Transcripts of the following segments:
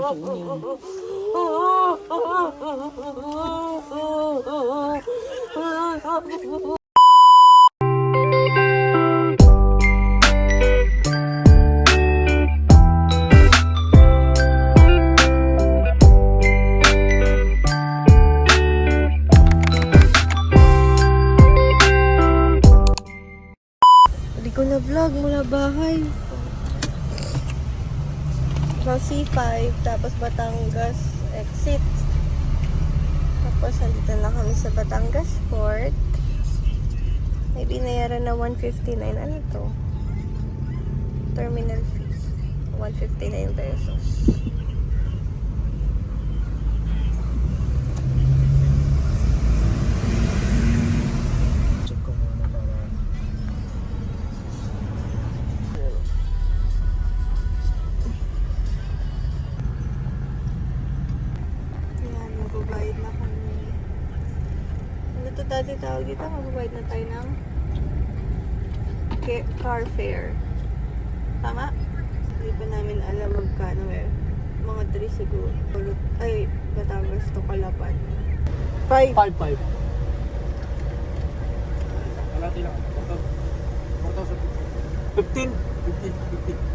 Hindi ko na vlog mula bahay. Sa C5, tapos Batangas exit. Tapos nandito na kami sa Batangas Port. May binayaran na 159. Ano to? Terminal fees. 159 pesos. Check ko muna para Ayan, magbabayad na kami. Ano to dati tawag dito? Magbabayad na tayo ng car fare. Tama? Hindi pa namin alam magkano eh. Mga 3 siguro. Ay, Batangas to Calapan. 5. 5-5. Kalati lang. 4,000. 15.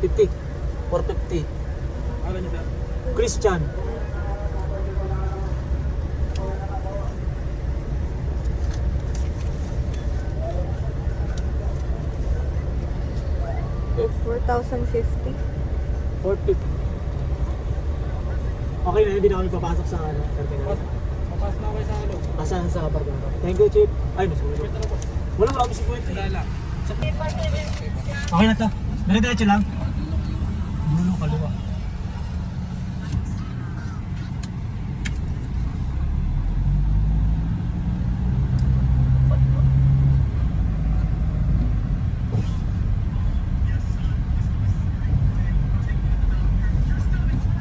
50. 450. Ano niyo sir? Christian. It's 4,050. 450. Okay na, hindi na kami papasok sa ano, terminal. Papasok na kayo sa ano? Pasahan sa apartment. Thank you, Chief. Ay, mas wala. Wala kami si Kuwait. Wala. Okay na to. Dire-diretso lang. Dulo, kaliwa.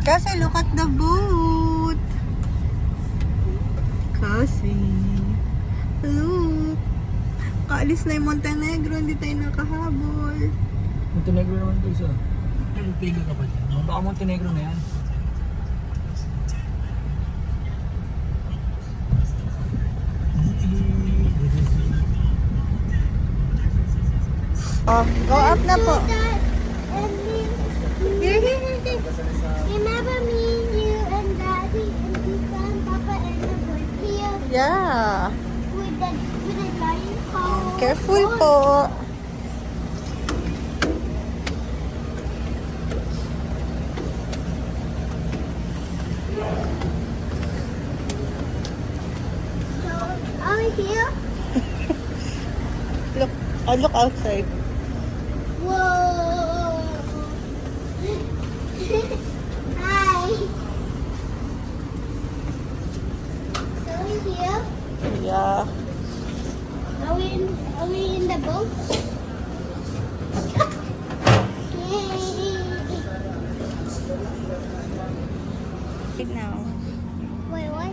Kasi look at the boat. Kasi look. Kaalis na yung Montenegro, hindi tayo nakahabol. Montenegro naman to isa. Nagpigil ka pa dyan. Baka Montenegro na yan. Oh, go up na po. Remember me, you and Daddy and Tita and Papa and the board here Yeah. with the lion call. Careful po. So, are we here? Look outside. Whoa! Hi. So we here? Yeah. Are we in the boat? Yay! Right now. Wait, what?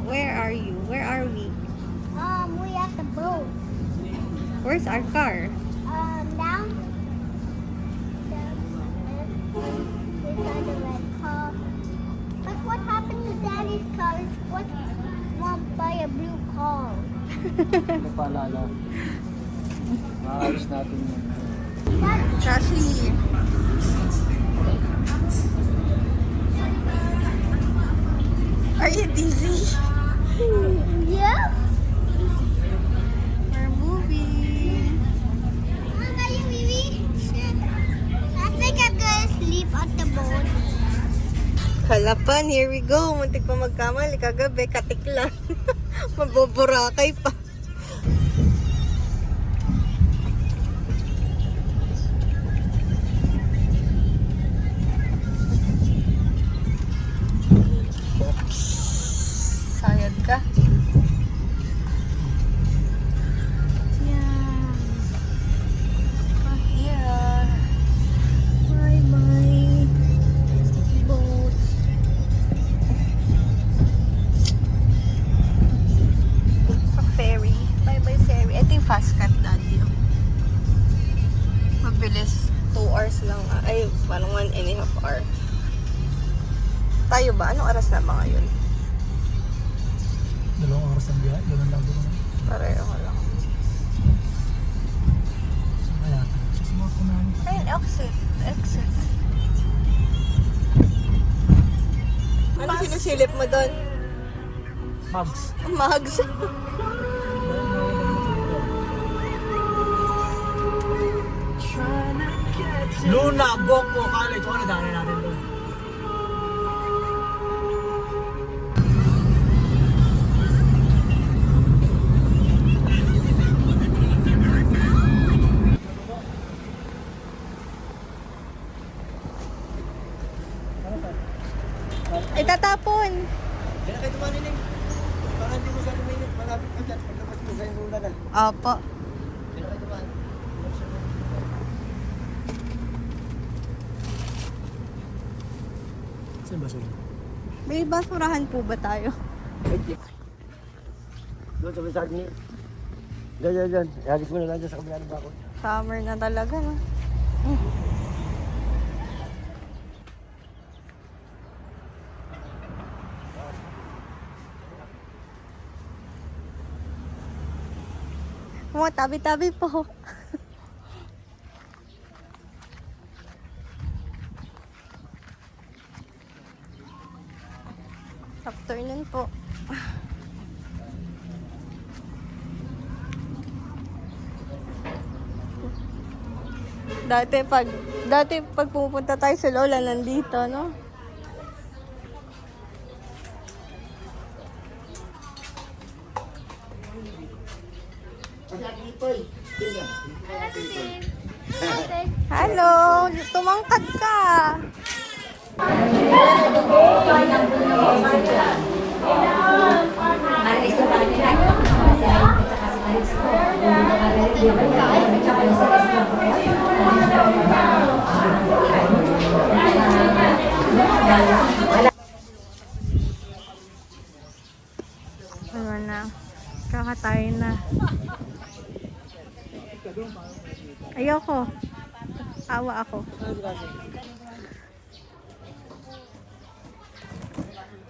Where are you? Where are we? We at the boat. Where's our car? Down. Beside the red car. But what happened to Daddy's car is what won by a blue car. Ano paalala? Maayos natin yun. Chashi. Are you dizzy? Yeah. We're moving. Are you baby? I think I'm gonna sleep on the boat. Kalapan, here we go. Muntik pa magkamali kagabi, katik lang. Maboborakay pa. Oops. Sayad ka. Yeah. Here. Bye-bye. Boat. Ferry. ba? Anong oras na ba ngayon? 2 oras ng biyahe. Ganun lang doon. Pareho lang. Saan kaya? Sa smart ko namin. Ayun, exit. Exit. Ano sinusilip mo doon? Mags. Mags. Luna, Boko, College. Ano daanan natin doon? Itatapon. Kaya kayo tumanin eh. Para hindi mo sa minute, malapit ka dyan. Pagdapat mo sa yung luna na. Opo. Kaya kayo tumanin. Saan ba sila? May basurahan po ba tayo? Doon sa may sagni. Diyan. Iagis mo na lang dyan sa kabila ng bakod. Summer na talaga, no? Mga tabi-tabi po. Afternoon po. Dati pag pupunta tayo sa Lola, nandito, no? Hello! Tumangkad ka! Ano na? Kakatayin na. Ayoko. Awa ako.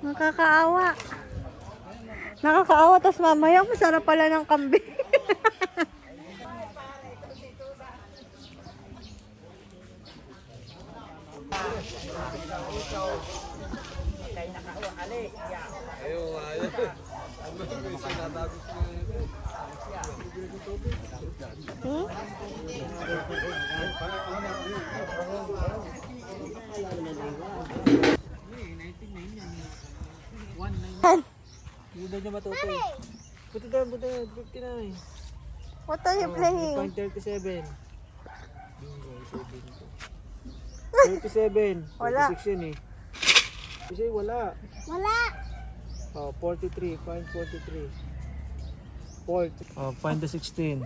Nakakaawa. Nakakaawa, tapos mamaya masarap pala ng kambing. Hmm? Hindi daw niya matutoy. Buti doon, 59. What are you playing? 37. 37. Wala. 36 yun eh. Kasi wala. Wala. Oh, 43. Find 43. 40. Oh, find the 16.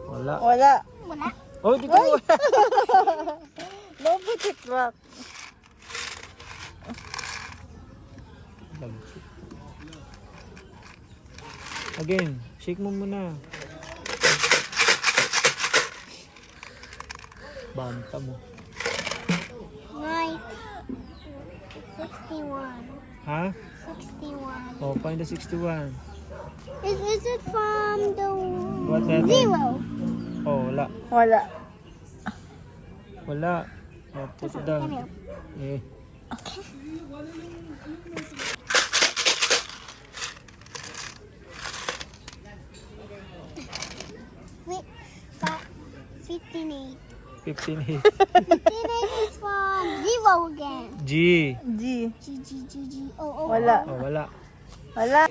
Wala. Wala. Wala. Oh, dito mo. No boutique rock. Again, shake mo muna. Banta mo. Right. 61. Ha? 61. Oh, find the 61. Is it from the What letter? 0? Oh, wala. Wala. Wala. Oh, put it down. Come here. Eh. Wait, 58. 15. 58 is from 0 again. G. G. G. Oh. Wala. Oh, wala. Wala.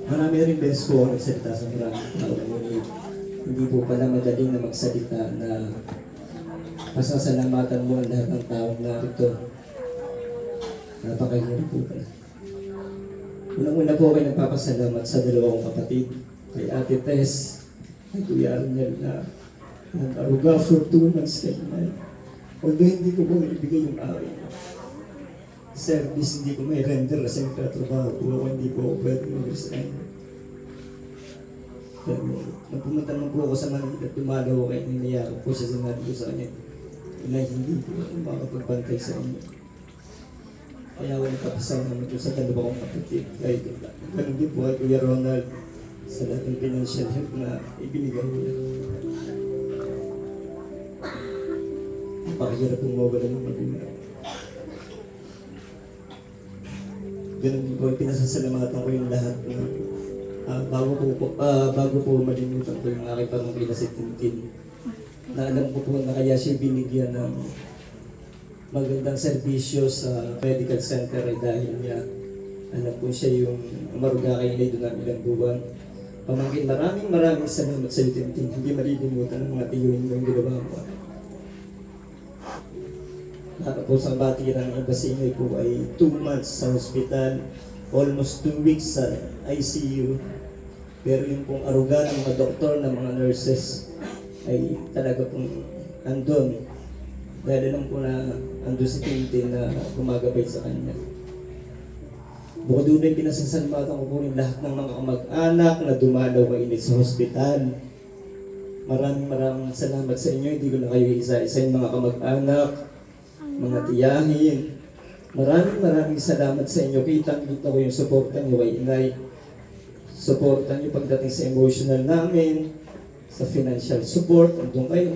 Marami rin beses po ako nagsalita sa maraming tao. Ngunit hindi po pala madaling na magsalita na pasasalamatan mo ang lahat ng taong narito. Napakahirap po pala. Unang-una po kayo nagpapasalamat sa dalawang kapatid, kay Ate Tess, kay Kuya Arnel na nag-aruga for 2 months kayo na. Although hindi ko po naibigay yung aking service, hindi ko may render kasi nagtatrabaho po ako, hindi po ako pwede mag-resign. Pero nung pumunta naman po ako sa Manila at dumalaw ako kayo, ninayakap po siya, sinabi ko sa kanya, inay, hindi po ako makapagbantay sa inyo. Kaya ako nagpapasalamat ko sa dalawa kong kapatid. Kahit ganun din po kay Kuya Ronald sa lahat ng financial help na ibinigay niya. Napakahirap pong mawala ng magulang. Ganun din po, pinasasalamatan ko yung lahat na bago po malimutan ko yung aking pamangkin si Tintin. Na alam ko po na kaya siya binigyan ng magandang serbisyo sa medical center ay dahil niya alam ko siya yung maruga kay Inay doon ng ilang buwan. Pamangkin, maraming salamat sa iyo, Tintin. Hindi malilimutan ng mga tiyuhin mo yung ginawa mo. Tapos ang bati ng iba sa inyo po ay 2 months sa hospital, almost 2 weeks sa ICU. Pero yung pong aruga ng mga doktor, ng mga nurses ay talaga pong andun. Dahil alam ko na andun si Tintin na gumagabay sa kanya. Bukod doon ay pinasasalamatan ko po rin lahat ng mga kamag-anak na dumalaw kainit sa hospital. Maraming salamat sa inyo. Hindi ko na kayo isa-isa yung mga kamag-anak, mga tiyahin. Maraming salamat sa inyo. Kitang-kita ko yung suporta niyo kay Inay. Suporta niyo pagdating sa emotional namin, sa financial support. Andun kayo.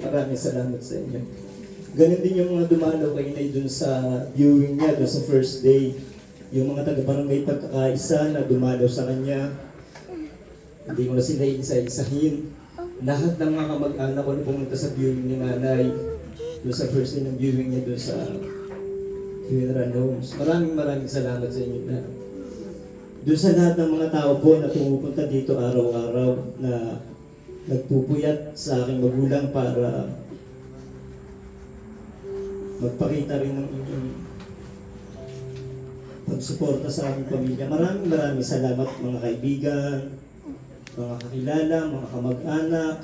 Maraming salamat sa inyo. Ganun din yung mga dumalaw kay Inay dun sa viewing niya, dun sa first day. Yung mga taga-barangay pagkakaisa na dumalaw sa kanya. Hindi ko na sila isa-isahin. Lahat ng mga kamag-anak ko na pumunta sa viewing ni Nanay, dun sa first day ng viewing niya dun sa funeral homes. Maraming salamat sa inyo na. Doon sa lahat ng mga tao po na pumupunta dito araw-araw na nagpupuyat sa aking magulang para magpakita rin ng inyong pagsuporta sa aming pamilya. Maraming salamat mga kaibigan, mga kakilala, mga kamag-anak,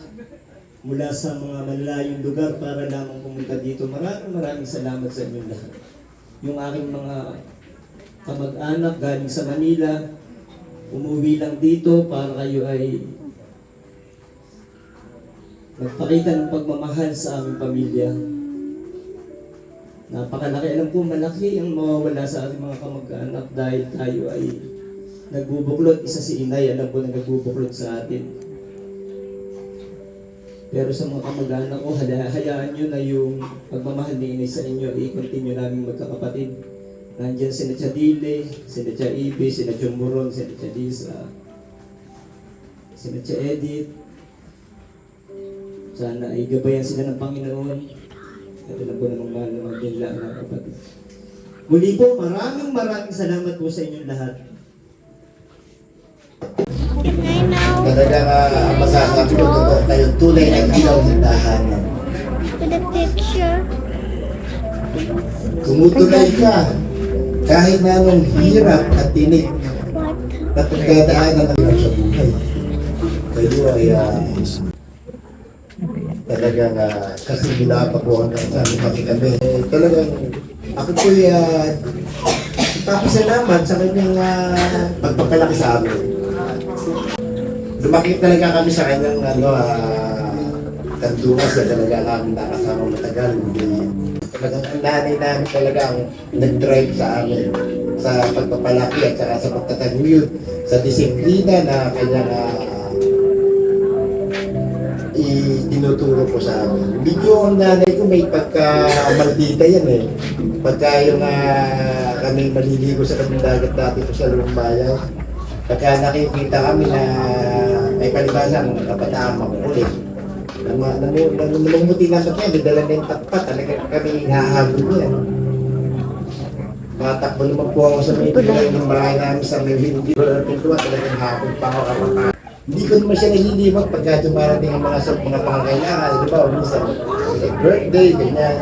mula sa mga malalayong lugar para lamang pumunta dito. Maraming salamat sa inyo lahat. Yung aking mga kamag-anak galing sa Manila, umuwi lang dito para kayo ay magpakita ng pagmamahal sa aming pamilya. Napakalaki. Alam ko malaki ang mawawala sa ating mga kamag-anak dahil tayo ay nagbubuklod. Isa si Inay, alam ko na nagbubuklod sa atin. Pero sa mga kamag-anak ko, hayaan nyo na yung pagmamahal ni Inay sa inyo, i-continue namin magkakapatid. Nandiyan sina Chadile, sina Chaibe, sina Jumuron, sina Chadisa, sina Edith. Sana ay gabayan sila ng Panginoon. At alam ko namang mahal naman din lang ng kapatid. Muli po, maraming salamat po sa inyong lahat. Talagang masasabi ko totoo kayong tunay na ilaw ng tahanan. With a picture. Tumutulay ka kahit na anong hirap at tinik What? at pagdadaanan ng hirap sa buhay. Kayo ay talagang kasi gila pa po hanggang sa lumaki kami. Talagang ako po'y ipapasalamat sa kanyang pagpapalaki sa amin. Lumaki talaga kami sa kanyang kantungas na talaga namin nakasama matagal. Talagang ang nanay namin talaga ang nag-drive sa amin sa pagpapalaki at saka sa pagtataguyod, sa disiplina na kanyang itinuturo ko sa amin. Medyo ang nanay ko may pagka-maldita yan eh. Pagka yung kami maliligo sa kaming dagat dati ko sa lumang bayan, pagka nakikita kami na may palibasa ng kabataan makukulit. Namumuti na sa kanya, dala na yung takpat, talaga kami hahabol niya. Matakbo naman po ako sa may tulay ng bahay namin sa may hindi ko na pintuan, talagang hapon pa ako kapag hindi ko naman siya nahihiliwag pagka dumarating ang mga pangangailangan. Di ba? O minsan, birthday, ganyan.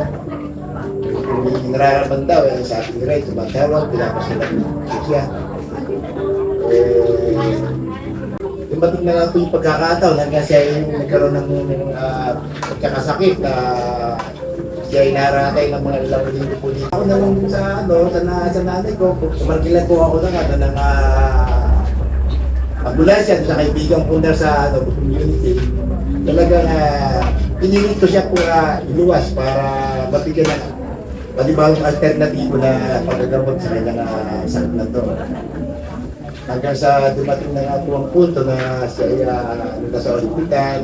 May nararamdaman daw, sabi ni Ray, tumatawag, pinapasulat siya. Dumating na nga po yung pagkakataon hanggang siya yung nagkaroon ng pagkakasakit na siya ay naratay ng mga ilang linggo po dito. Ako naman sa nanay ko, kumarkilan po ako ng ambulansya sa kaibigan po na sa community. Talagang pinilit ko siya po iluwas para mabigyan ng palibawang alternatibo na paggagamot sa kanyang sakit na to. Hanggang sa dumating na nga po ang punto na siya ay sa ospital,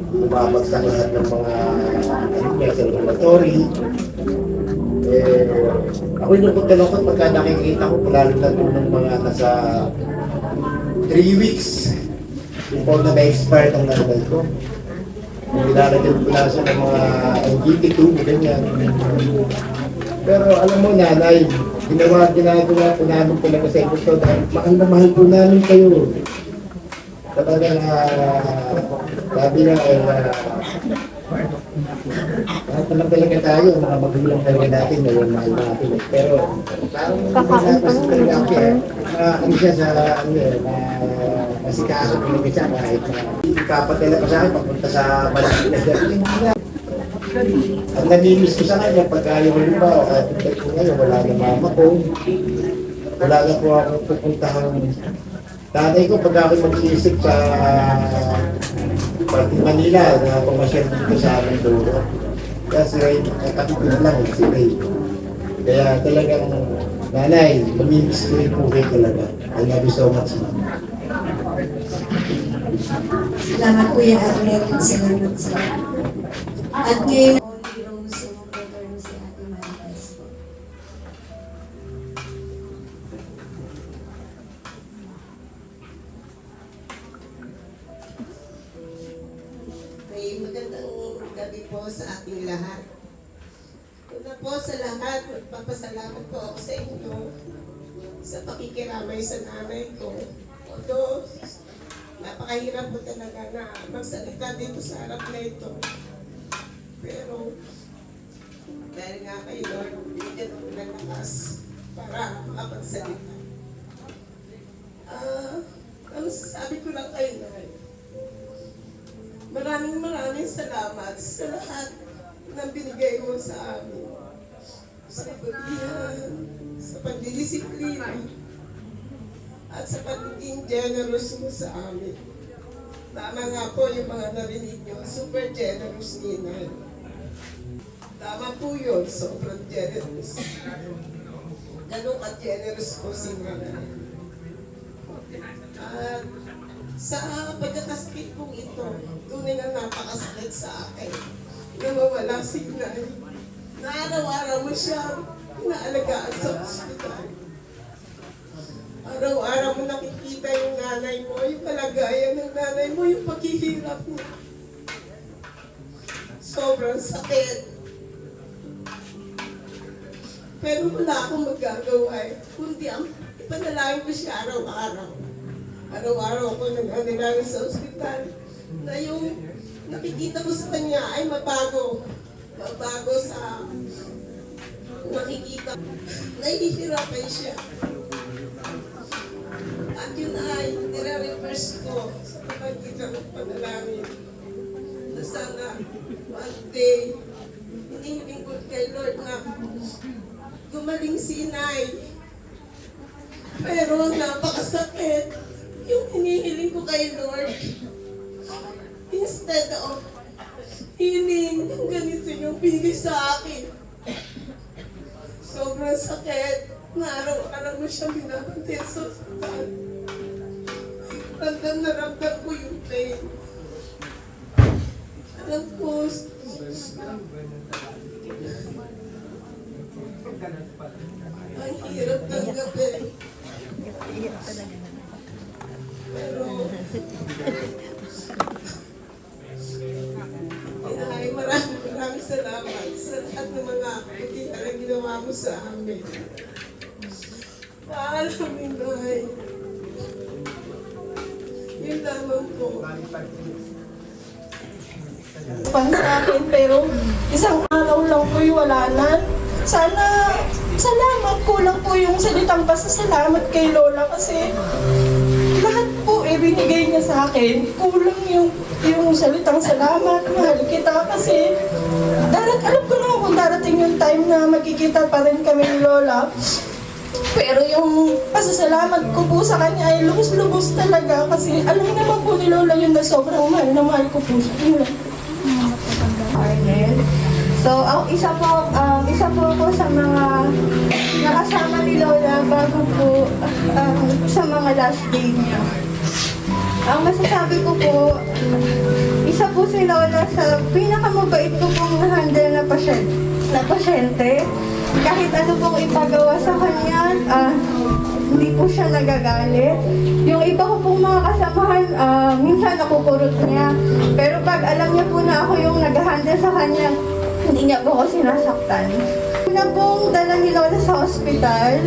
bumabagsak lahat ng mga sa laboratory. Ako yung lungkot pagka nakikita ko, lalo na po ng mga nasa 3 weeks before na ma-expire ang nanay ko. Nilalagyan ko na siya ng mga NGT2, ganyan. Pero alam mo nanay, ginagawa po namin talaga sa ito dahil mahal na mahal po namin kayo. Talagang sabi na lahat naman talaga tayo, mga magulang talaga natin, ngayon mahal natin. Pero parang napasin talaga ako ano siya sa masikaso talaga siya kahit kapatila pa sa akin, papunta sa malaki na siya. Ang namimiss ko sa kanya, pagka yung halimbawa, at ko ngayon, wala na mama ko, wala na po ako pupuntahan. Tatay ko, pag ako mag-iisip sa Parting Manila, na pumasyal dito sa amin doon. Kaya si Ray, kapitid lang si Ray. Kaya talagang, nanay, mamimiss ko rin po kayo talaga. I love you so much, ma'am. Salamat Kuya Arlet, salamat sa at ngayon, Only Rose, yung brother mo si Ate Marites po. May magandang gabi po sa ating lahat. Una po sa lahat, magpapasalamat po ako sa inyo sa pakikiramay sa nanay ko. Although, napakahirap po talaga na magsalita dito sa harap na ito. Pero, dahil nga kay Lord, bigyan ko ng lakas para makapagsalita. Ang sasabi ko lang kayo na maraming salamat sa lahat ng binigay mo sa amin. Sa pagbibihan, sa pagdidisiplina, at sa pagiging generous mo sa amin. Tama nga po yung mga narinig nyo, super generous ni Inay. Tama po yun, sobrang generous. Ganun ka-generous po si Nanay. At sa pagkakasakit kong ito, tunay na napakasakit sa akin. Nawawala si Inay. Na araw-araw mo siya inaalagaan sa ospital. Araw-araw mo nakikita yung nanay mo, yung kalagayan ng nanay mo, yung paghihirap mo. Sobrang sakit. Pero wala akong magagawa kundi ang ipanalangin ko siya araw-araw. Araw-araw ako nag-anilangin sa ospital na yung nakikita ko sa kanya ay mabago. Mabago sa nakikita. Nahihirapan siya. At yun ay nire-reverse ko sa pamagitan ng panalangin. Na sana one day, hinihiling ko kay Lord na gumaling si Inay. Pero napakasakit yung hinihiling ko kay Lord. Instead of healing, yung ganito yung binigay sa akin. Sobrang sakit na araw-araw mo siya binabantay sa ospital. Ramdam na ramdam ko yung pain. Alam ko, ang hirap tanggapin. Pero, Inay, maraming salamat sa lahat ng mga kapatid na ginawa mo sa amin. Alam mo, Nay. Yun lamang po. Pan sa akin, pero isang araw lang po wala na. Sana, salamat ko lang po yung salitang pasasalamat kay Lola kasi lahat po binigay niya sa akin. Kulang yung salitang salamat, mahal kita kasi alam ko naman kung darating yung time na magkikita pa rin kami ni Lola. Pero yung pasasalamat ko po sa kanya ay lubos-lubos talaga kasi alam naman po ni Lola yun na sobrang mahal ko po siya. Arnel. So, isa po ako sa mga nakasama ni Lola bago po sa mga last day niya. Ang masasabi ko po, isa po si Lola sa pinakamabait ko pong na-handle na pasyente. Kahit ano pong ipagawa sa kanya, hindi po siya nagagalit. Yung iba ko pong mga kasamahan, minsan nakukurot niya. Pero pag alam niya po na ako yung nag-handle sa kanya, hindi niya po ako sinasaktan. Una pong dala ni Lola sa ospital,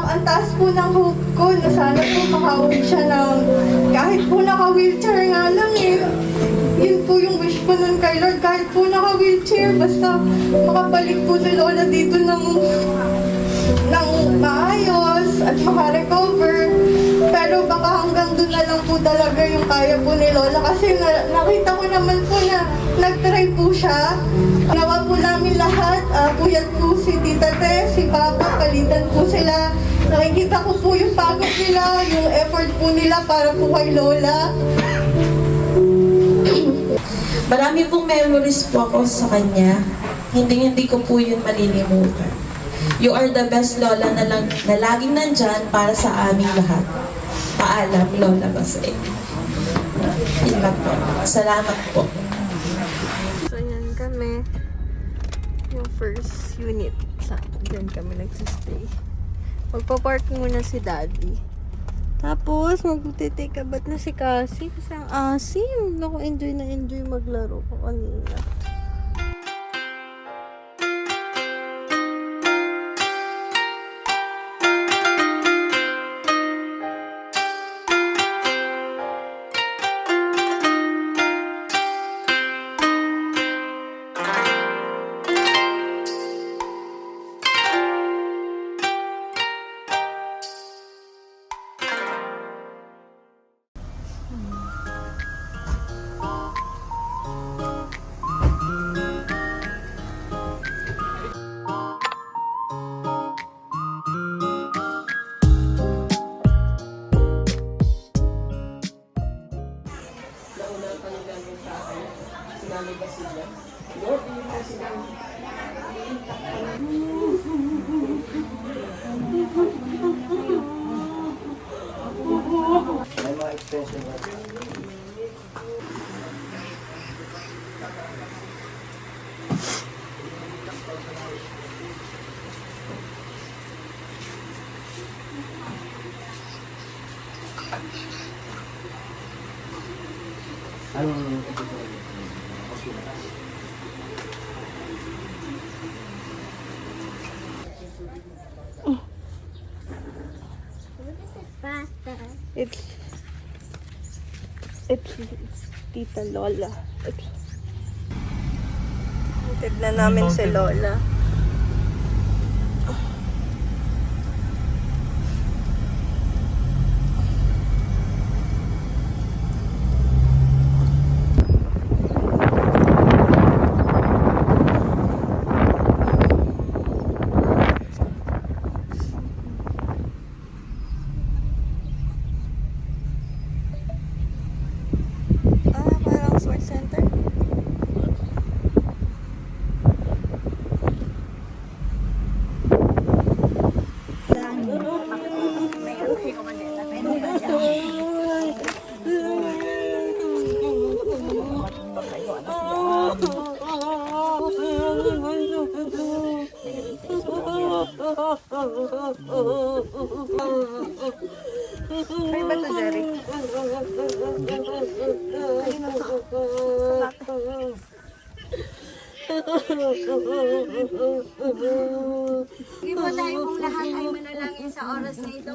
ang taas po ng hope ko na sana po makauwi siya ng kahit po naka-wheelchair nga lang yun po yung wish ko nun kay Lord, kahit po naka-wheelchair, basta makabalik po si Lola dito ng maayos at makarecover. Pero baka hanggang doon na lang po talaga yung kaya po ni Lola kasi nakita ko naman po na nag-try po siya. Nawa po namin lahat, puyat po si Tita Tess, si Papa, palitan po sila. Nakikita ko po yung pagod nila, yung effort po nila para po kay Lola. Marami pong memories po ako sa kanya. Hindi ko po yun malilimutan. You are the best Lola na laging nandyan para sa aming lahat. Paalam, Lola Basay. Yun lang po. Salamat po. So, yan kami. Yung first unit. Diyan kami nagsistay. Magpa-park muna si Daddy. Tapos, mag-take a bath na si Cassie. Kasi ang asim. Naku, enjoy na enjoy maglaro ko kanina. May mga extension ba? Anong It's Tita Lola. Hintid na namin si Lola. Parang sports center. Ay, ba ito, Jerry? Ay, nasa. Hindi po tayo pong lahat ay manalangin sa oras na ito.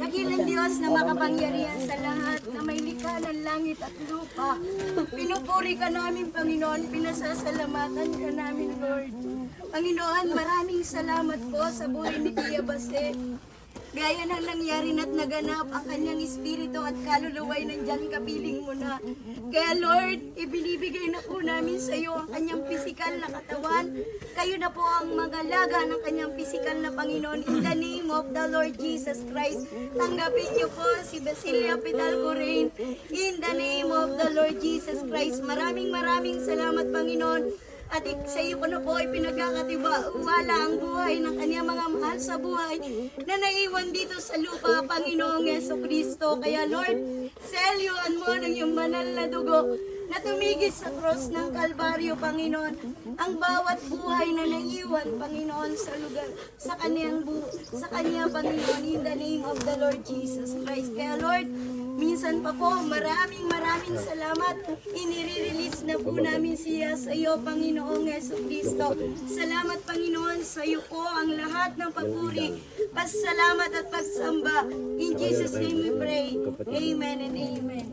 Dakilang Diyos na makapangyarihan sa lahat, na may likha ng langit at lupa. Pinupuri ka namin, Panginoon. Pinasasalamatan ka namin, Lord. Panginoon, maraming salamat po sa buhay ni Tia Base. Gaya ng nangyari na't naganap ang kanyang espiritu at kaluluway nandiyan kapiling mo na. Kaya Lord, ibinibigay na po namin sa iyo ang kanyang pisikal na katawan. Kayo na po ang mag-alaga ng kanyang pisikal na Panginoon. In the name of the Lord Jesus Christ, tanggapin niyo po si Basilia Pidalgo Rain. In the name of the Lord Jesus Christ, maraming salamat, Panginoon. At sa iyo ko na po ay pinagkakatiwala ang buhay ng kanyang mga mahal sa buhay na naiwan dito sa lupa, Panginoong Jesucristo. Kaya Lord, selyuan mo ng iyong banal na dugo na tumigis sa cross ng Kalbaryo, Panginoon, ang bawat buhay na naiwan, Panginoon, sa lugar, sa kanya, Panginoon, in the name of the Lord Jesus Christ. Kaya Lord, minsan pa po, maraming salamat. Inire-release na po namin siya sa iyo, Panginoong Jesucristo. Salamat, Panginoon, sa iyo po ang lahat ng papuri, pasalamat at pagsamba. In Jesus' name we pray. Amen and amen.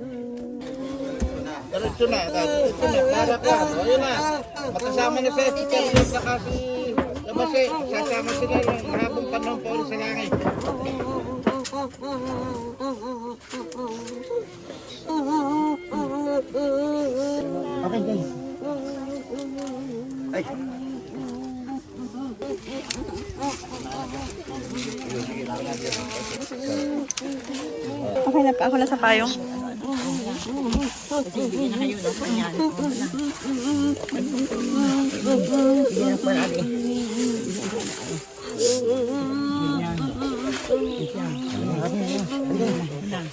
Diretso na, para ka. O yun na, magkasama na sa Carlos na kasi Labase, sasama sila yung mahabang panahon pa ulit sa langit. Okay, guys. Ay. Okay na pa, ako na sa payong.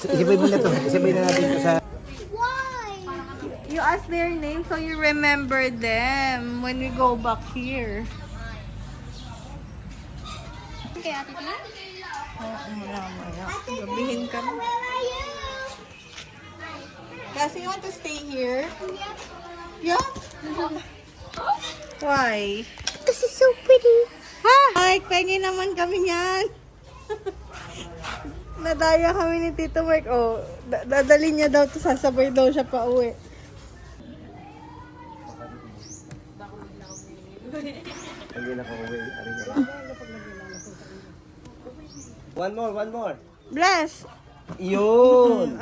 Isibay mo na to. Isibay na natin ito sa... You ask their name so you remember them when we go back here. Kaya Ate Tia? Gabihin ka na. Where are you? Kasi you want to stay here? Yeah? Why? This is so pretty. Ha? Ay, pengi naman kami niyan. Nadaya kami ni Tito Mark. Oh, dadalhin niya daw to, sasabay daw siya pa uwi. One more. Bless! Yun!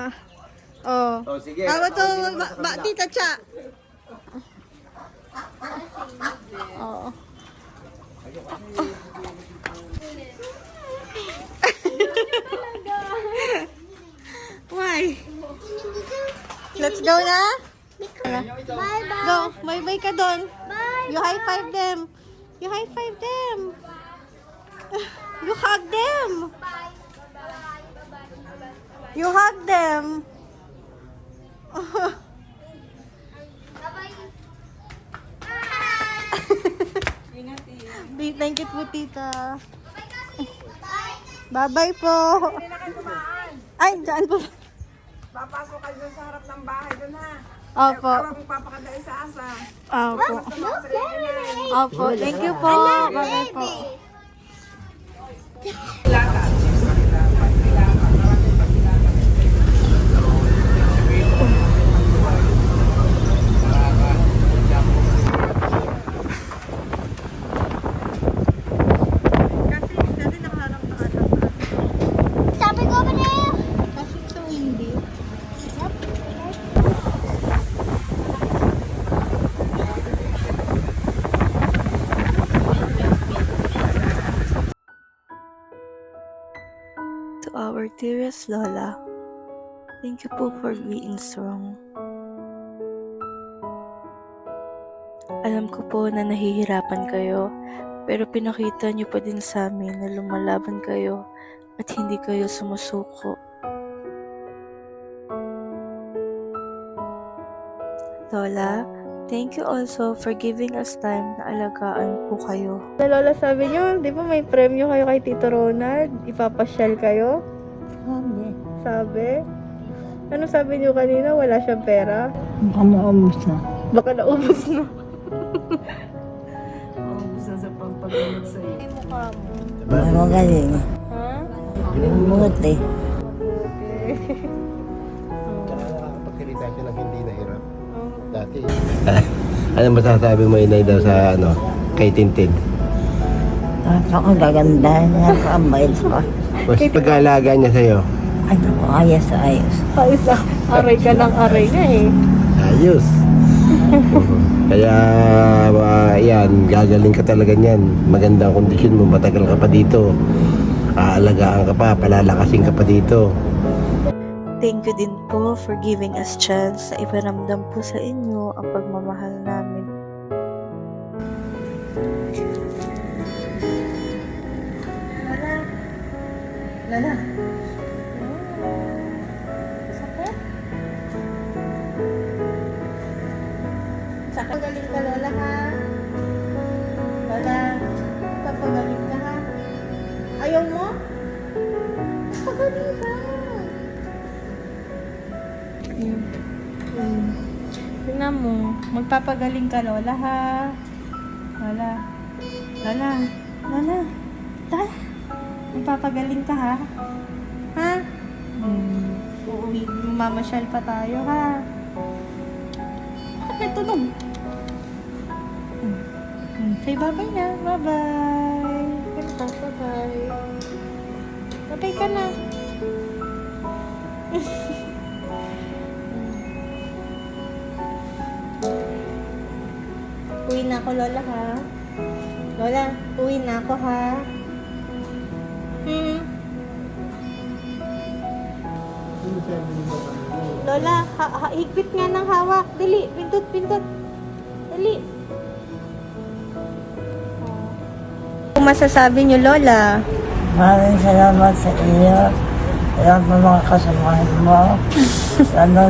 Oh. Oh, sige. Tawa to, Paundin mo na sa ba, kabila. Tita Cha. Oo. Why? Let's go na? Bye-bye. Go, bye-bye ka doon. Bye. You high five them. You high five them. You hug them. You hug them. Thank you po, tita. Bye-bye po. Ay, dyan po. Papasok kayo dun sa harap ng bahay dun ha. Opo. Para kung papakadai sa asa. Opo. Opo. Thank you po. Bye-bye po. Kasi nakaharap na ata. Stopping over there. Kasi ito hindi. To our dearest Lola, thank you po for being strong. Alam ko po na nahihirapan kayo, pero pinakita niyo pa din sa amin na lumalaban kayo at hindi kayo sumusuko. Lola, thank you also for giving us time na alagaan po kayo. Lola, sabi niyo, di ba may premyo kayo kay Tito Ronald? Ipapasyal kayo? Sabi? Ano sabi niyo kanina? Wala siyang pera? Baka naubos na. Baka naubos na. nakapalimot sa'yo. Ay, mukha mo. Magaling. Ha? Buti. Okay. Nakakapagsalita siya ng hindi nahirap. Dati. Ano masasabi mo, Inay, daw sa kay Tintin? Napakaganda. Napakabait pa. Mas pag-aalaga niya sa'yo? Ay, naku, ayos. Ayos lang. Aray ka ng aray nga eh. Ayos. Kaya, yan, gagaling ka talaga niyan. Maganda ang kondisyon mo, matagal ka pa dito. Aalagaan ka pa, palalakasin ka pa dito. Thank you din po for giving us chance na iparamdam po sa inyo ang pagmamahal namin. Lala. Sakit? Sakit. Pagaling ka, Lola, ha? Lola, papagaling ka, ha? Ayaw mo? Pagaling ka. Tingnan mo, magpapagaling ka, Lola, ha? Lola. Lola. Lola. Lola. Magpapagaling ka, ha? Ha? Uuwi, mamasyal pa tayo, ha? Bakit may tunog? Say bye-bye na. Bye-bye. Bye-bye. Bye-bye ka na. Uwi na ako, Lola, ha? Lola, uwi na ako, ha? Lola, higpit nga ng hawak. Dali, pindot. Dali. Kung masasabi niyo, Lola? Maraming salamat sa iyo. Salamat sa mga kasamahan mo.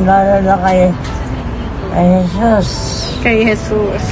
Lalo na kay Jesus. Kay Jesus.